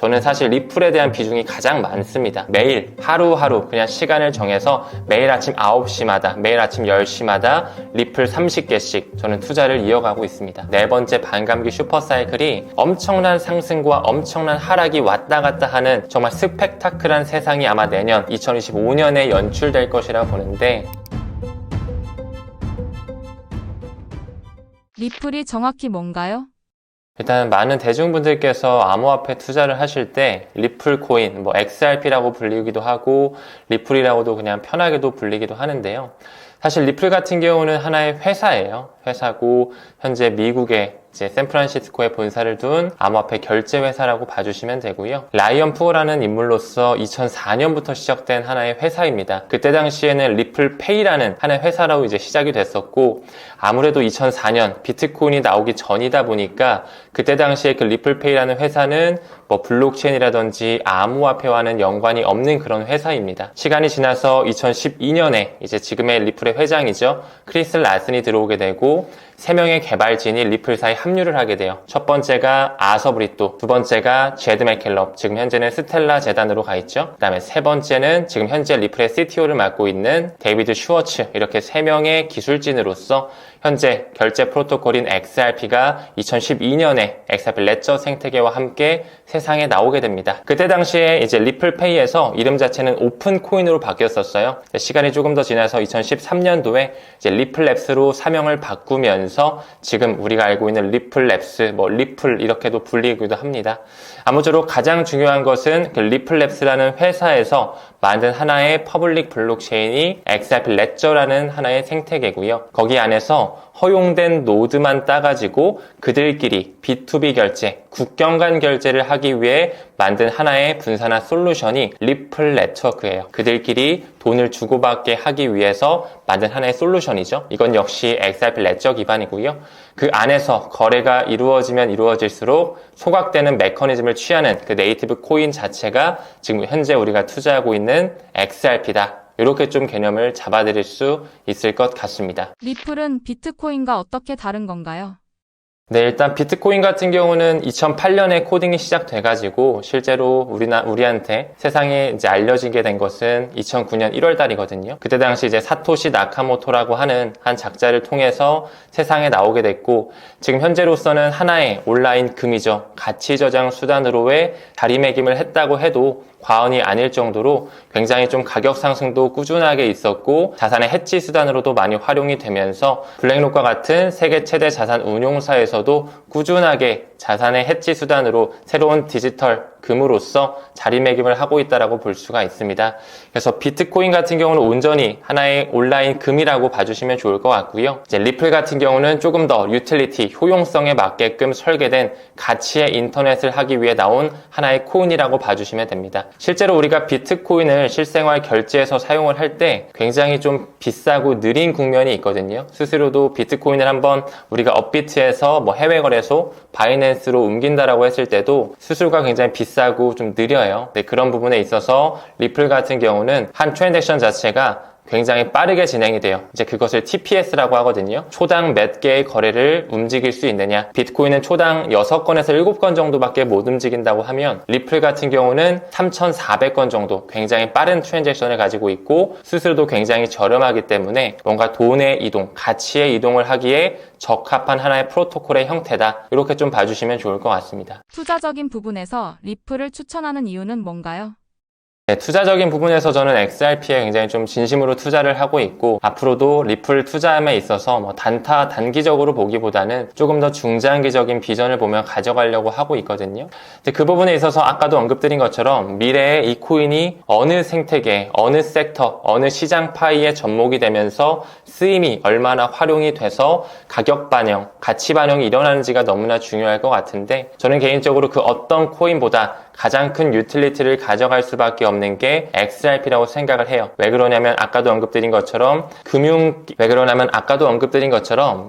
저는 사실 리플에 대한 비중이 가장 많습니다. 매일 하루하루 그냥 시간을 정해서 매일 아침 9시마다 매일 아침 10시마다 리플 30개씩 저는 투자를 이어가고 있습니다. 네 번째 반감기 슈퍼사이클이 엄청난 상승과 엄청난 하락이 왔다 갔다 하는 정말 스펙타클한 세상이 아마 내년 2025년에 연출될 것이라 보는데, 리플이 정확히 뭔가요? 일단 많은 대중분들께서 암호화폐 투자를 하실 때 리플 코인, XRP라고 불리기도 하고 리플이라고도 그냥 편하게도 불리기도 하는데요. 사실 리플 같은 경우는 하나의 회사예요. 회사고 현재 미국의 샌프란시스코에 본사를 둔 암호화폐 결제 회사라고 봐주시면 되고요. 라이언 푸어라는 인물로서 2004년부터 시작된 하나의 회사입니다. 그때 당시에는 리플페이라는 하나의 회사라고 시작이 됐었고, 아무래도 2004년 비트코인이 나오기 전이다 보니까 그때 당시에 그 리플페이라는 회사는 블록체인이라든지 암호화폐와는 연관이 없는 그런 회사입니다. 시간이 지나서 2012년에 지금의 리플의 회장이죠, 크리스 라슨이 들어오게 되고 3명의 개발진이 리플사에 합류를 하게 돼요. 첫 번째가 아서 브리또, 두 번째가 제드 맥켈럽, 지금 현재는 스텔라 재단으로 가 있죠. 그 다음에 세 번째는 지금 현재 리플의 CTO를 맡고 있는 데이비드 슈워츠, 이렇게 3명의 기술진으로서 현재 결제 프로토콜인 XRP가 2012년에 XRP 레저 생태계와 함께 세상에 나오게 됩니다. 그때 당시에 리플페이에서 이름 자체는 오픈 코인으로 바뀌었었어요. 시간이 조금 더 지나서 2013년도에 리플랩스로 사명을 바꾸면서 지금 우리가 알고 있는 리플랩스, 리플 이렇게도 불리기도 합니다. 아무쪼록 가장 중요한 것은 그 리플랩스라는 회사에서 만든 하나의 퍼블릭 블록체인이 XRP 레저라는 하나의 생태계고요. 거기 안에서 허용된 노드만 따가지고 그들끼리 B2B 결제, 국경 간 결제를 하기 위해 만든 하나의 분산화 솔루션이 리플 네트워크예요. 그들끼리 돈을 주고받게 하기 위해서 만든 하나의 솔루션이죠. 이건 역시 XRP 레저 기반이고요. 그 안에서 거래가 이루어지면 이루어질수록 소각되는 메커니즘을 취하는 그 네이티브 코인 자체가 지금 현재 우리가 투자하고 있는 XRP다. 이렇게 좀 개념을 잡아드릴 수 있을 것 같습니다. 리플은 비트코인과 어떻게 다른 건가요? 네, 일단 비트코인 같은 경우는 2008년에 코딩이 시작돼가지고 실제로 우리한테 세상에 알려지게 된 것은 2009년 1월 달이거든요. 그때 당시 사토시 나카모토라고 하는 한 작자를 통해서 세상에 나오게 됐고, 지금 현재로서는 하나의 온라인 금이죠. 가치 저장 수단으로의 자리매김을 했다고 해도 과언이 아닐 정도로 굉장히 좀 가격 상승도 꾸준하게 있었고, 자산의 해지 수단으로도 많이 활용이 되면서 블랙록과 같은 세계 최대 자산 운용사에서도 꾸준하게 자산의 해지 수단으로 새로운 디지털 금으로서 자리매김을 하고 있다고 볼 수가 있습니다. 그래서 비트코인 같은 경우는 온전히 하나의 온라인 금이라고 봐주시면 좋을 것 같고요. 리플 같은 경우는 조금 더 유틸리티, 효용성에 맞게끔 설계된 가치의 인터넷을 하기 위해 나온 하나의 코인이라고 봐주시면 됩니다. 실제로 우리가 비트코인을 실생활 결제에서 사용을 할 때 굉장히 좀 비싸고 느린 국면이 있거든요. 스스로도 비트코인을 한번 우리가 업비트에서 해외 거래소 바이낸스로 옮긴다라고 했을 때도 수수료가 굉장히 비싸고 좀 느려요. 네, 그런 부분에 있어서 리플 같은 경우는 한 트랜잭션 자체가 굉장히 빠르게 진행이 돼요. 그것을 TPS라고 하거든요. 초당 몇 개의 거래를 움직일 수 있느냐. 비트코인은 초당 6건에서 7건 정도밖에 못 움직인다고 하면 리플 같은 경우는 3,400건 정도 굉장히 빠른 트랜잭션을 가지고 있고, 수수료도 굉장히 저렴하기 때문에 뭔가 돈의 이동, 가치의 이동을 하기에 적합한 하나의 프로토콜의 형태다. 이렇게 좀 봐주시면 좋을 것 같습니다. 투자적인 부분에서 리플을 추천하는 이유는 뭔가요? 네, 투자적인 부분에서 저는 XRP에 굉장히 좀 진심으로 투자를 하고 있고, 앞으로도 리플 투자함에 있어서 단기적으로 보기보다는 조금 더 중장기적인 비전을 보며 가져가려고 하고 있거든요. 그 부분에 있어서 아까도 언급드린 것처럼 미래에 이 코인이 어느 생태계, 어느 섹터, 어느 시장 파이에 접목이 되면서 쓰임이 얼마나 활용이 돼서 가격 반영, 가치 반영이 일어나는지가 너무나 중요할 것 같은데, 저는 개인적으로 그 어떤 코인보다 가장 큰 유틸리티를 가져갈 수밖에 없는 게 XRP라고 생각을 해요. 왜 그러냐면 아까도 언급드린 것처럼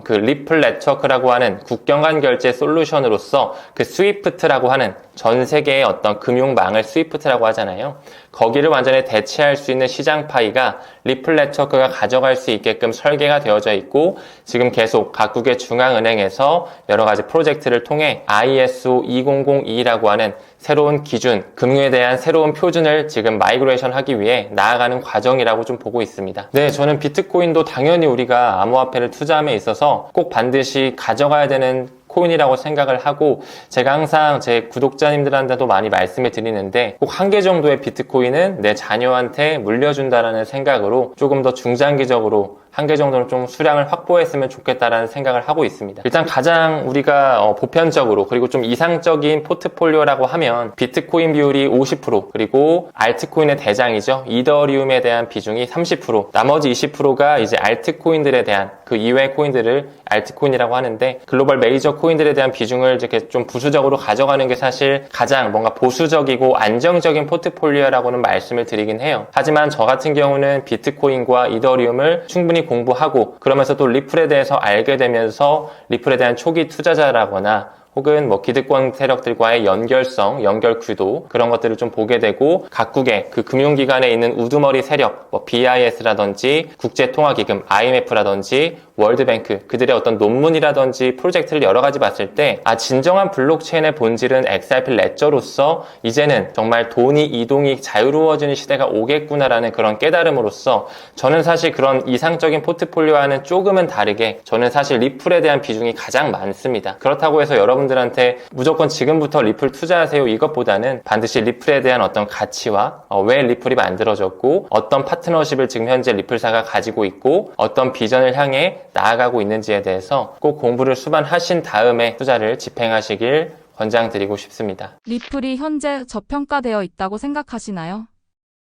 그 리플 네트워크라고 하는 국경 간 결제 솔루션으로서 그 스위프트라고 하는 전 세계의 어떤 금융망을 스위프트라고 하잖아요. 거기를 완전히 대체할 수 있는 시장 파이가 리플 네트워크가 가져갈 수 있게끔 설계가 되어져 있고, 지금 계속 각국의 중앙은행에서 여러 가지 프로젝트를 통해 ISO 2002라고 하는 새로운 기준, 금융에 대한 새로운 표준을 지금 마이그레이션 하기 위해 나아가는 과정이라고 좀 보고 있습니다. 네, 저는 비트코인도 당연히 우리가 암호화폐를 투자함에 있어서 꼭 반드시 가져가야 되는 코인이라고 생각을 하고, 제가 항상 제 구독자님들한테도 많이 말씀을 드리는데, 꼭 한 개 정도의 비트코인은 내 자녀한테 물려준다라는 생각으로 조금 더 중장기적으로 한 개 정도는 좀 수량을 확보했으면 좋겠다라는 생각을 하고 있습니다. 일단 가장 우리가 보편적으로 그리고 좀 이상적인 포트폴리오라고 하면 비트코인 비율이 50%, 그리고 알트코인의 대장이죠, 이더리움에 대한 비중이 30%, 나머지 20%가 이제 알트코인들에 대한, 그 이외의 코인들을 알트코인이라고 하는데, 글로벌 메이저 코인들에 대한 비중을 이렇게 좀 부수적으로 가져가는 게 사실 가장 뭔가 보수적이고 안정적인 포트폴리오라고는 말씀을 드리긴 해요. 하지만 저 같은 경우는 비트코인과 이더리움을 충분히 공부하고, 그러면서 또 리플에 대해서 알게 되면서 리플에 대한 초기 투자자라거나 혹은 뭐 기득권 세력들과의 연결성, 연결 구도, 그런 것들을 좀 보게 되고, 각국의 그 금융기관에 있는 우두머리 세력, 뭐 BIS라든지 국제통화기금, IMF라든지 월드뱅크, 그들의 어떤 논문이라든지 프로젝트를 여러 가지 봤을 때, 진정한 블록체인의 본질은 XRP 레저로서 이제는 정말 돈이 이동이 자유로워지는 시대가 오겠구나라는 그런 깨달음으로써, 저는 사실 그런 이상적인 포트폴리오와는 조금은 다르게 저는 사실 리플에 대한 비중이 가장 많습니다. 그렇다고 해서 여러분들한테 무조건 지금부터 리플 투자하세요 이것보다는 반드시 리플에 대한 어떤 가치와 왜 리플이 만들어졌고, 어떤 파트너십을 지금 현재 리플사가 가지고 있고, 어떤 비전을 향해 나아가고 있는지에 대해서 꼭 공부를 수반하신 다음에 투자를 집행하시길 권장드리고 싶습니다. 리플이 현재 저평가되어 있다고 생각하시나요?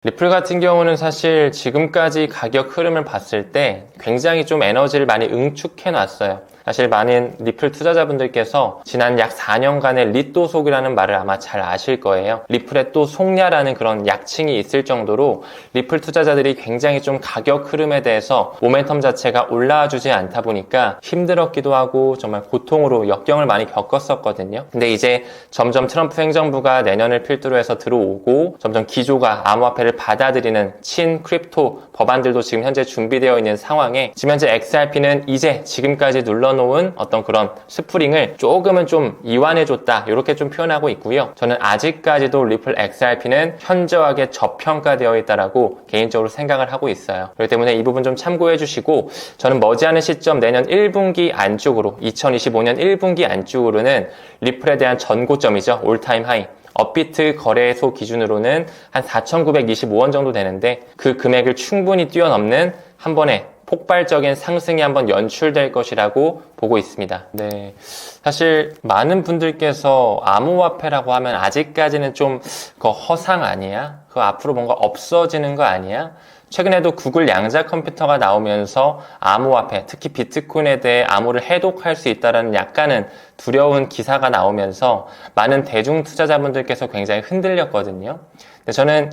리플 같은 경우는 사실 지금까지 가격 흐름을 봤을 때 굉장히 좀 에너지를 많이 응축해 놨어요. 사실 많은 리플 투자자분들께서 지난 약 4년간의 리또 속이라는 말을 아마 잘 아실 거예요. 리플의 또 속냐라는 그런 약칭이 있을 정도로 리플 투자자들이 굉장히 좀 가격 흐름에 대해서 모멘텀 자체가 올라와 주지 않다 보니까 힘들었기도 하고 정말 고통으로 역경을 많이 겪었었거든요. 근데 이제 점점 트럼프 행정부가 내년을 필두로 해서 들어오고, 점점 기조가 암호화폐를 받아들이는 친 크립토 법안들도 지금 현재 준비되어 있는 상황에, 지금 현재 XRP는 이제 지금까지 눌러놓은 어떤 그런 스프링을 조금은 좀 이완해줬다, 이렇게 좀 표현하고 있고요. 저는 아직까지도 리플 XRP는 현저하게 저평가되어 있다라고 개인적으로 생각을 하고 있어요. 그렇기 때문에 이 부분 좀 참고해 주시고, 저는 머지않은 시점 내년 1분기 안쪽으로, 2025년 1분기 안쪽으로는 리플에 대한 전고점이죠, 올타임 하이, 업비트 거래소 기준으로는 한 4,925원 정도 되는데, 그 금액을 충분히 뛰어넘는 한 번에 폭발적인 상승이 한번 연출될 것이라고 보고 있습니다. 네, 사실 많은 분들께서 암호화폐라고 하면 아직까지는 좀 그거 허상 아니야? 그거 앞으로 뭔가 없어지는 거 아니야? 최근에도 구글 양자 컴퓨터가 나오면서 암호화폐, 특히 비트코인에 대해 암호를 해독할 수 있다는 약간은 두려운 기사가 나오면서 많은 대중 투자자분들께서 굉장히 흔들렸거든요. 근데 저는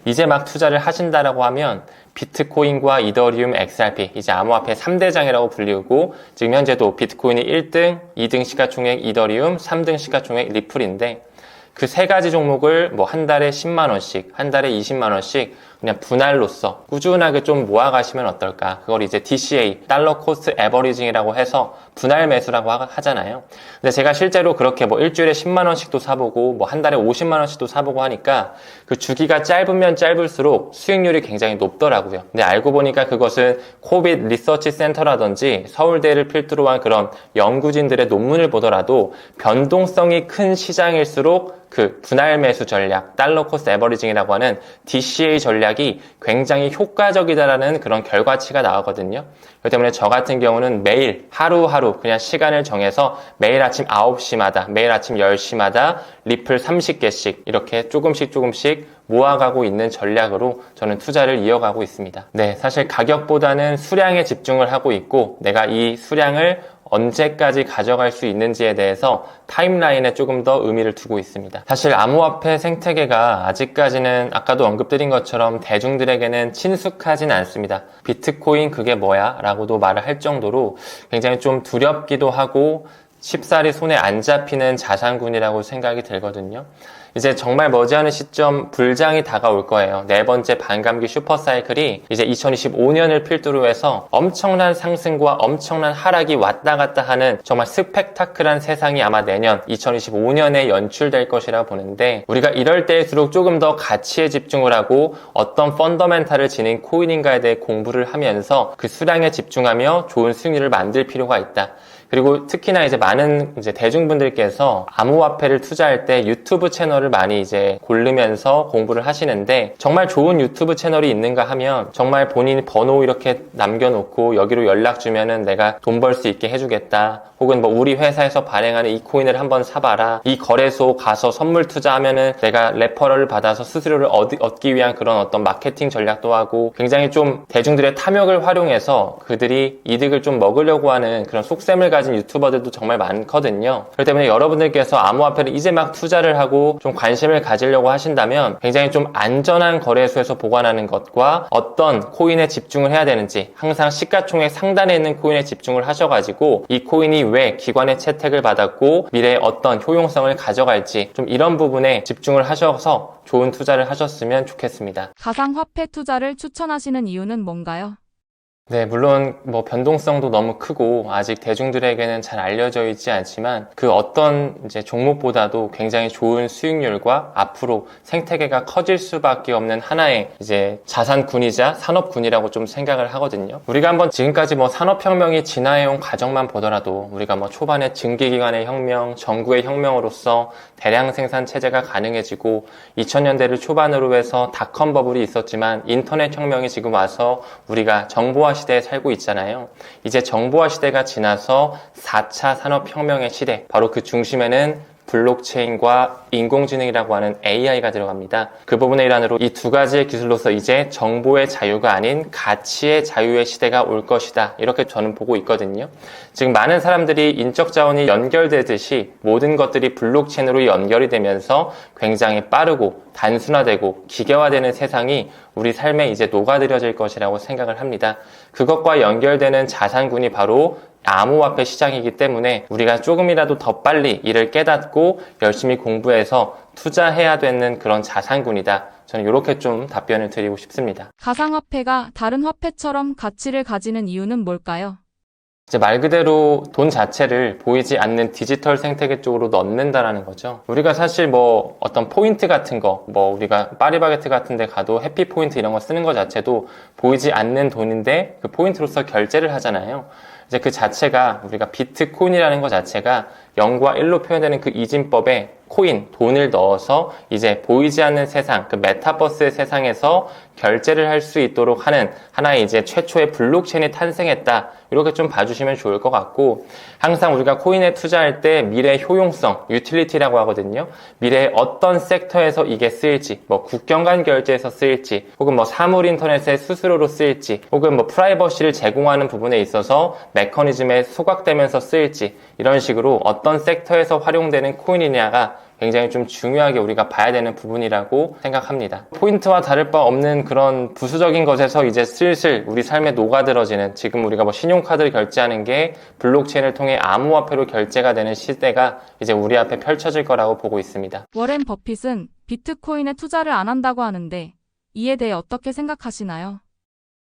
이제 막 투자를 하신다라고 하면 비트코인과 이더리움, XRP, 이제 암호화폐 3대장이라고 불리고, 지금 현재도 비트코인이 1등, 2등 시가총액 이더리움, 3등 시가총액 리플인데, 그 세 가지 종목을 뭐 한 달에 10만원씩, 한 달에 20만원씩 그냥 분할로써 꾸준하게 좀 모아가시면 어떨까. 그걸 이제 DCA, 달러 코스트 에버리징이라고 해서 분할 매수라고 하잖아요. 근데 제가 실제로 그렇게 뭐 일주일에 10만원씩도 사보고, 뭐 한 달에 50만원씩도 사보고 하니까 그 주기가 짧으면 짧을수록 수익률이 굉장히 높더라고요. 근데 알고 보니까 그것은 코빗 리서치 센터라든지 서울대를 필두로 한 그런 연구진들의 논문을 보더라도 변동성이 큰 시장일수록 그 분할 매수 전략, 달러 코스트 에버리징이라고 하는 DCA 전략이 굉장히 효과적이다라는 그런 결과치가 나오거든요. 그렇기 때문에 저 같은 경우는 매일 하루하루 그냥 시간을 정해서 매일 아침 9시마다, 매일 아침 10시마다 리플 30개씩 이렇게 조금씩 모아가고 있는 전략으로 저는 투자를 이어가고 있습니다. 네, 사실 가격보다는 수량에 집중을 하고 있고, 내가 이 수량을 언제까지 가져갈 수 있는지에 대해서 타임라인에 조금 더 의미를 두고 있습니다. 사실 암호화폐 생태계가 아직까지는 아까도 언급드린 것처럼 대중들에게는 친숙하진 않습니다. 비트코인 그게 뭐야? 라고도 말을 할 정도로 굉장히 좀 두렵기도 하고 쉽사리 손에 안 잡히는 자산군이라고 생각이 들거든요. 이제 정말 머지않은 시점 불장이 다가올 거예요. 네 번째 반감기 슈퍼사이클이 이제 2025년을 필두로 해서 엄청난 상승과 엄청난 하락이 왔다 갔다 하는 정말 스펙타클한 세상이 아마 내년 2025년에 연출될 것이라 보는데, 우리가 이럴 때일수록 조금 더 가치에 집중을 하고 어떤 펀더멘탈을 지닌 코인인가에 대해 공부를 하면서 그 수량에 집중하며 좋은 수익률을 만들 필요가 있다. 그리고 특히나 이제 많은 대중분들께서 암호화폐를 투자할 때 유튜브 채널을 많이 이제 고르면서 공부를 하시는데, 정말 좋은 유튜브 채널이 있는가 하면 정말 본인이 번호 이렇게 남겨놓고 여기로 연락 주면은 내가 돈 벌 수 있게 해주겠다, 혹은 뭐 우리 회사에서 발행하는 이 코인을 한번 사봐라, 이 거래소 가서 선물 투자하면은 내가 레퍼럴을 받아서 수수료를 얻기 위한 그런 어떤 마케팅 전략도 하고, 굉장히 좀 대중들의 탐욕을 활용해서 그들이 이득을 좀 먹으려고 하는 그런 속셈을 가진 유튜버들도 정말 많거든요. 그렇기 때문에 여러분들께서 암호화폐를 이제 막 투자를 하고 좀 관심을 가지려고 하신다면 굉장히 좀 안전한 거래소에서 보관하는 것과 어떤 코인에 집중을 해야 되는지, 항상 시가총액 상단에 있는 코인에 집중을 하셔가지고 이 코인이 왜 기관의 채택을 받았고 미래에 어떤 효용성을 가져갈지, 좀 이런 부분에 집중을 하셔서 좋은 투자를 하셨으면 좋겠습니다. 가상화폐 투자를 추천하시는 이유는 뭔가요? 네, 물론 뭐 변동성도 너무 크고 아직 대중들에게는 잘 알려져 있지 않지만 그 어떤 이제 종목보다도 굉장히 좋은 수익률과 앞으로 생태계가 커질 수밖에 없는 하나의 이제 자산군이자 산업군이라고 좀 생각을 하거든요. 우리가 한번 지금까지 뭐 산업혁명이 진화해온 과정만 보더라도 우리가 뭐 초반에 증기기관의 혁명, 전구의 혁명으로서 대량 생산 체제가 가능해지고 2000년대를 초반으로 해서 닷컴 버블이 있었지만 인터넷 혁명이 지금 와서 우리가 정보화 시대에 살고 있잖아요. 이제 정보화 시대가 지나서 4차 산업혁명의 시대, 바로 그 중심에는 블록체인과 인공지능이라고 하는 AI가 들어갑니다. 그 부분의 일환으로 이 두 가지의 기술로서 이제 정보의 자유가 아닌 가치의 자유의 시대가 올 것이다, 이렇게 저는 보고 있거든요. 지금 많은 사람들이 인적 자원이 연결되듯이 모든 것들이 블록체인으로 연결이 되면서 굉장히 빠르고 단순화되고 기계화되는 세상이 우리 삶에 이제 녹아들여질 것이라고 생각을 합니다. 그것과 연결되는 자산군이 바로 암호화폐 시장이기 때문에 우리가 조금이라도 더 빨리 이를 깨닫고 열심히 공부해서 투자해야 되는 그런 자산군이다. 저는 이렇게 좀 답변을 드리고 싶습니다. 가상화폐가 다른 화폐처럼 가치를 가지는 이유는 뭘까요? 이제 말 그대로 돈 자체를 보이지 않는 디지털 생태계 쪽으로 넣는다라는 거죠. 우리가 사실 뭐 어떤 포인트 같은 거, 뭐 우리가 파리바게트 같은 데 가도 해피 포인트 이런 거 쓰는 거 자체도 보이지 않는 돈인데 그 포인트로서 결제를 하잖아요. 이제 그 자체가 우리가 비트코인이라는 것 자체가 0과 1로 표현되는 그 이진법에 코인, 돈을 넣어서 이제 보이지 않는 세상, 그 메타버스의 세상에서 결제를 할 수 있도록 하는 하나의 이제 최초의 블록체인이 탄생했다, 이렇게 좀 봐주시면 좋을 것 같고, 항상 우리가 코인에 투자할 때 미래 효용성, 유틸리티라고 하거든요. 미래에 어떤 섹터에서 이게 쓰일지, 뭐 국경 간 결제에서 쓰일지, 혹은 뭐 사물 인터넷의 수수료로 쓰일지, 혹은 뭐 프라이버시를 제공하는 부분에 있어서 메커니즘에 소각되면서 쓰일지, 이런 식으로 어떤 섹터에서 활용되는 코인이냐가 굉장히 좀 중요하게 우리가 봐야 되는 부분이라고 생각합니다. 포인트와 다를 바 없는 그런 부수적인 것에서 이제 슬슬 우리 삶에 녹아들어지는, 지금 우리가 뭐 신용카드를 결제하는 게 블록체인을 통해 암호화폐로 결제가 되는 시대가 이제 우리 앞에 펼쳐질 거라고 보고 있습니다. 워렌 버핏은 비트코인에 투자를 안 한다고 하는데 이에 대해 어떻게 생각하시나요?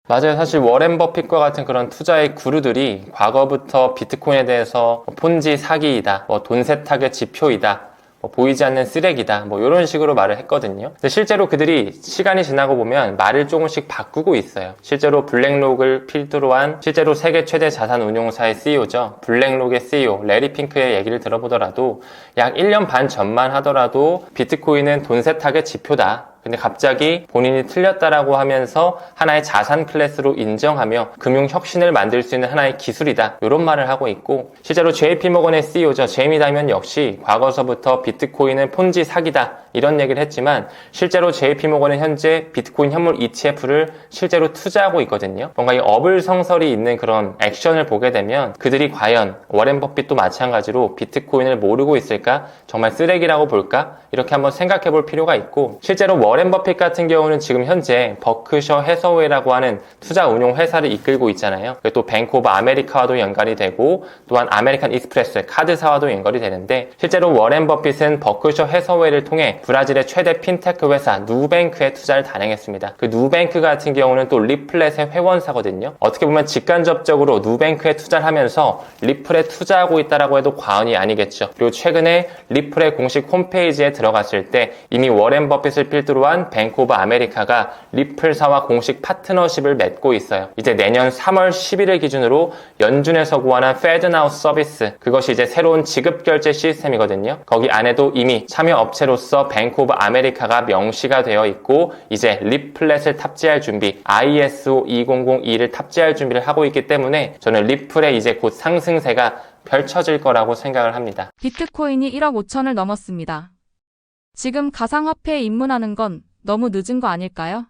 맞아요. 사실 워렌 버핏과 같은 그런 투자의 구루들이 과거부터 비트코인에 대해서 폰지 사기이다, 돈 세탁의 지표이다, 보이지 않는 쓰레기다, 이런 식으로 말을 했거든요. 근데 실제로 그들이 시간이 지나고 보면 말을 조금씩 바꾸고 있어요. 실제로 블랙록을 필두로 한 실제로 세계 최대 자산 운용사의 CEO죠. 블랙록의 CEO 레리 핑크의 얘기를 들어보더라도 약 1년 반 전만 하더라도 비트코인은 돈 세탁의 지표다, 근데 갑자기 본인이 틀렸다라고 하면서 하나의 자산 클래스로 인정하며 금융 혁신을 만들 수 있는 하나의 기술이다, 이런 말을 하고 있고, 실제로 JP모건의 CEO죠. 제이미 다이먼 역시 과거서부터 비트코인은 폰지 사기다, 이런 얘기를 했지만 실제로 JP모건은 현재 비트코인 현물 ETF를 실제로 투자하고 있거든요. 뭔가 이 어불성설이 있는 그런 액션을 보게 되면 그들이 과연 워렌 버핏도 마찬가지로 비트코인을 모르고 있을까? 정말 쓰레기라고 볼까? 이렇게 한번 생각해 볼 필요가 있고, 실제로 워렌 버핏 같은 경우는 지금 현재 버크셔 해서웨이라고 하는 투자 운용 회사를 이끌고 있잖아요. 또 뱅크 오브 아메리카와도 연관이 되고 또한 아메리칸 익스프레스 카드사와도 연관이 되는데 실제로 워렌 버핏은 버크셔 해서웨이를 통해 브라질의 최대 핀테크 회사 누뱅크에 투자를 단행했습니다. 그 누뱅크 같은 경우는 또 리플렛의 회원사거든요. 어떻게 보면 직간접적으로 누뱅크에 투자를 하면서 리플에 투자하고 있다라고 해도 과언이 아니겠죠. 그리고 최근에 리플의 공식 홈페이지에 들어갔을 때 이미 워렌 버핏을 필두로 한 뱅크 오브 아메리카가 리플사와 공식 파트너십을 맺고 있어요. 이제 내년 3월 11일 기준으로 연준에서 고안한 페드나우 서비스, 그것이 이제 새로운 지급결제 시스템이거든요. 거기 안에도 이미 참여 업체로서 뱅크 오브 아메리카가 명시가 되어 있고 이제 리플렛을 탑재할 준비, ISO 2002를 탑재할 준비를 하고 있기 때문에 저는 리플의 이제 곧 상승세가 펼쳐질 거라고 생각을 합니다. 비트코인이 1억 5천을 넘었습니다. 지금 가상화폐에 입문하는 건 너무 늦은 거 아닐까요?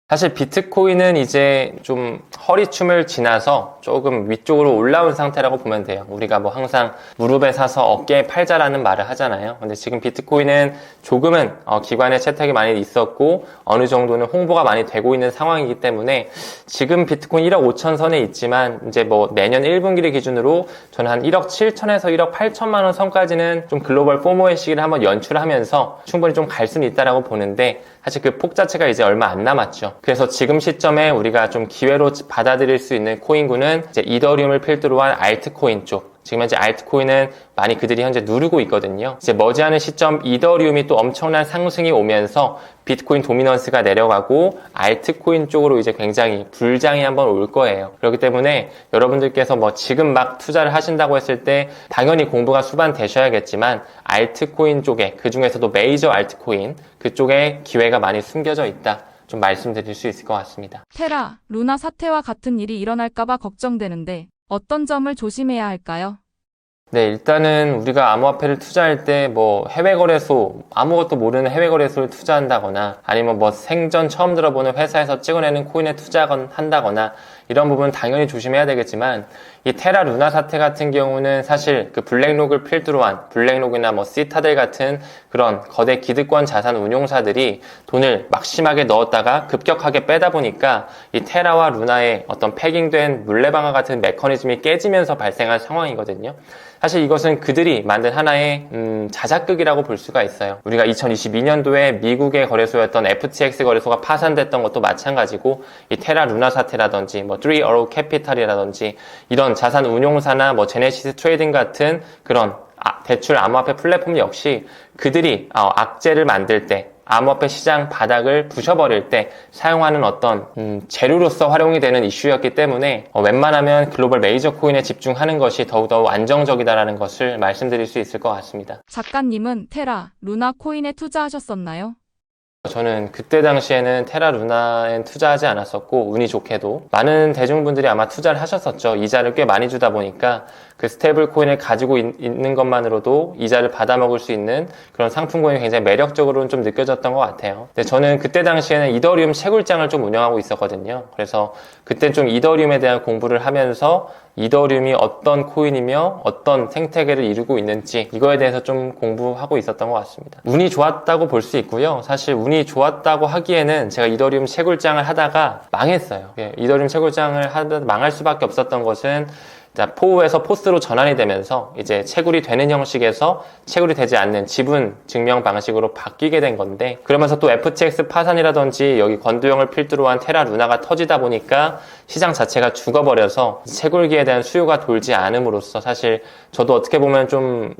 사실 비트코인은 이제 좀 허리춤을 지나서 조금 위쪽으로 올라온 상태라고 보면 돼요. 우리가 뭐 항상 무릎에 사서 어깨에 팔자라는 말을 하잖아요. 근데 지금 비트코인은 조금은 기관의 채택이 많이 있었고 어느 정도는 홍보가 많이 되고 있는 상황이기 때문에 지금 비트코인 1억 5천 선에 있지만 이제 뭐 내년 1분기를 기준으로 저는 한 1억 7천에서 1억 8천만 원 선까지는 좀 글로벌 포모의 시기를 한번 연출하면서 충분히 좀 갈 수는 있다라고 보는데 사실 그 폭 자체가 이제 얼마 안 남았죠. 그래서 지금 시점에 우리가 좀 기회로 받아들일 수 있는 코인군은 이제 이더리움을 필두로 한 알트코인 쪽. 지금 현재 알트코인은 많이 그들이 현재 누르고 있거든요. 이제 머지않은 시점 이더리움이 또 엄청난 상승이 오면서 비트코인 도미넌스가 내려가고 알트코인 쪽으로 이제 굉장히 불장이 한번 올 거예요. 그렇기 때문에 여러분들께서 뭐 지금 막 투자를 하신다고 했을 때 당연히 공부가 수반되셔야겠지만 알트코인 쪽에, 그 중에서도 메이저 알트코인 그쪽에 기회가 많이 숨겨져 있다. 좀 말씀드릴 수 있을 것 같습니다. 테라, 루나 사태와 같은 일이 일어날까봐 걱정되는데 어떤 점을 조심해야 할까요? 네, 일단은 우리가 암호화폐를 투자할 때 뭐 해외 거래소, 아무것도 모르는 해외 거래소를 투자한다거나 아니면 뭐 생전 처음 들어보는 회사에서 찍어내는 코인에 투자한다거나 이런 부분 당연히 조심해야 되겠지만 이 테라 루나 사태 같은 경우는 사실 그 블랙록을 필두로 한 블랙록이나 뭐 시타델 같은 그런 거대 기득권 자산 운용사들이 돈을 막심하게 넣었다가 급격하게 빼다 보니까 이 테라와 루나의 어떤 패깅된 물레방아 같은 메커니즘이 깨지면서 발생한 상황이거든요. 사실 이것은 그들이 만든 하나의 자작극이라고 볼 수가 있어요. 우리가 2022년도에 미국의 거래소였던 FTX 거래소가 파산됐던 것도 마찬가지고 이 테라 루나 사태라든지 뭐 3어로 캐피탈이라든지 이런 자산 운용사나 뭐 제네시스 트레이딩 같은 그런 대출 암호화폐 플랫폼 역시 그들이 악재를 만들 때 암호화폐 시장 바닥을 부셔버릴 때 사용하는 어떤 재료로서 활용이 되는 이슈였기 때문에 웬만하면 글로벌 메이저 코인에 집중하는 것이 더욱더 안정적이다라는 것을 말씀드릴 수 있을 것 같습니다. 작가님은 테라, 루나 코인에 투자하셨었나요? 저는 그때 당시에는 테라 루나엔 투자하지 않았었고 운이 좋게도 많은 대중분들이 아마 투자를 하셨었죠. 이자를 꽤 많이 주다 보니까 그 스테이블 코인을 가지고 있는 것만으로도 이자를 받아먹을 수 있는 그런 상품 코인이 굉장히 매력적으로는 좀 느껴졌던 것 같아요. 근데 저는 그때 당시에는 이더리움 채굴장을 좀 운영하고 있었거든요. 그래서 그때 좀 이더리움에 대한 공부를 하면서 이더리움이 어떤 코인이며 어떤 생태계를 이루고 있는지 이거에 대해서 좀 공부하고 있었던 것 같습니다. 운이 좋았다고 볼 수 있고요. 사실 운이 좋았다고 하기에는 제가 이더리움 채굴장을 하다가 망했어요. 이더리움 채굴장을 하다 망할 수밖에 없었던 것은 포에서 포스로 전환이 되면서 이제 채굴이 되는 형식에서 채굴이 되지 않는 지분 증명 방식으로 바뀌게 된 건데, 그러면서 또 FTX 파산이라든지 여기 권도형을 필두로 한 테라 루나가 터지다 보니까 시장 자체가 죽어버려서 채굴기에 대한 수요가 돌지 않음으로써 사실 저도 어떻게 보면 좀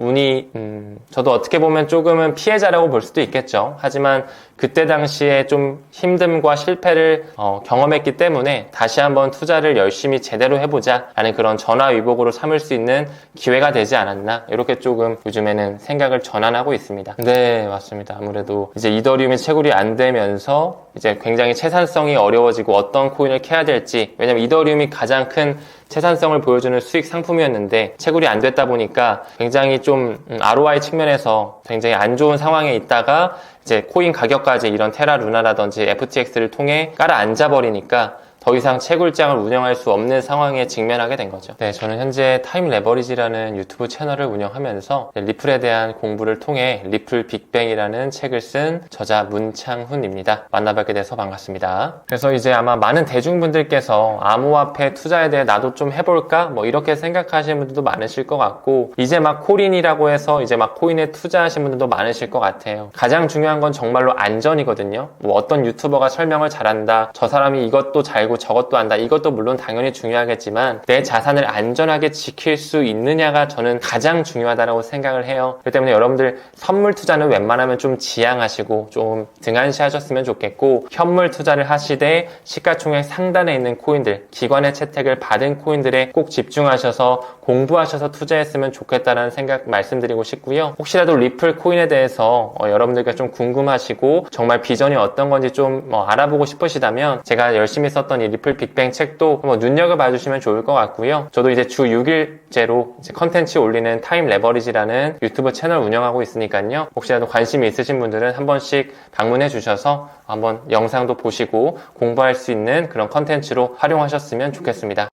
저도 어떻게 보면 조금은 피해자라고 볼 수도 있겠죠. 하지만 그때 당시에 좀 힘듦과 실패를 경험했기 때문에 다시 한번 투자를 열심히 제대로 해보자 라는 그런 전화위복으로 삼을 수 있는 기회가 되지 않았나, 이렇게 조금 요즘에는 생각을 전환하고 있습니다. 네, 맞습니다. 아무래도 이제 이더리움이 채굴이 안 되면서 이제 굉장히 채산성이 어려워지고 어떤 코인을 캐야 될지, 왜냐면 이더리움이 가장 큰 채산성을 보여주는 수익 상품이었는데 채굴이 안 됐다 보니까 굉장히 좀 ROI 측면에서 굉장히 안 좋은 상황에 있다가 이제 코인 가격까지 이런 테라 루나라든지 FTX를 통해 깔아앉아 버리니까 더 이상 채굴장을 운영할 수 없는 상황에 직면하게 된 거죠. 네, 저는 현재 타임 레버리지라는 유튜브 채널을 운영하면서 리플에 대한 공부를 통해 리플 빅뱅이라는 책을 쓴 저자 문창훈입니다. 만나뵙게 돼서 반갑습니다. 그래서 이제 아마 많은 대중분들께서 암호화폐 투자에 대해 나도 좀 해볼까? 뭐 이렇게 생각하시는 분들도 많으실 것 같고, 이제 막 코린이라고 해서 이제 막 코인에 투자하시는 분들도 많으실 것 같아요. 가장 중요한 건 정말로 안전이거든요. 뭐 어떤 유튜버가 설명을 잘한다, 저 사람이 이것도 잘고 저것도 한다, 이것도 물론 당연히 중요하겠지만 내 자산을 안전하게 지킬 수 있느냐가 저는 가장 중요하다고 생각을 해요. 그렇기 때문에 여러분들 선물 투자는 웬만하면 좀 지양하시고 좀 등한시하셨으면 좋겠고, 현물 투자를 하시되 시가총액 상단에 있는 코인들, 기관의 채택을 받은 코인들에 꼭 집중하셔서 공부하셔서 투자했으면 좋겠다는 생각 말씀드리고 싶고요. 혹시라도 리플 코인에 대해서 여러분들께 좀 궁금하시고 정말 비전이 어떤 건지 좀 알아보고 싶으시다면 제가 열심히 썼던 이 리플 빅뱅 책도 눈여겨봐 주시면 좋을 것 같고요. 저도 이제 주 6일째로 컨텐츠 올리는 타임 레버리지라는 유튜브 채널 운영하고 있으니까요. 혹시라도 관심이 있으신 분들은 한 번씩 방문해 주셔서 한번 영상도 보시고 공부할 수 있는 그런 컨텐츠로 활용하셨으면 좋겠습니다.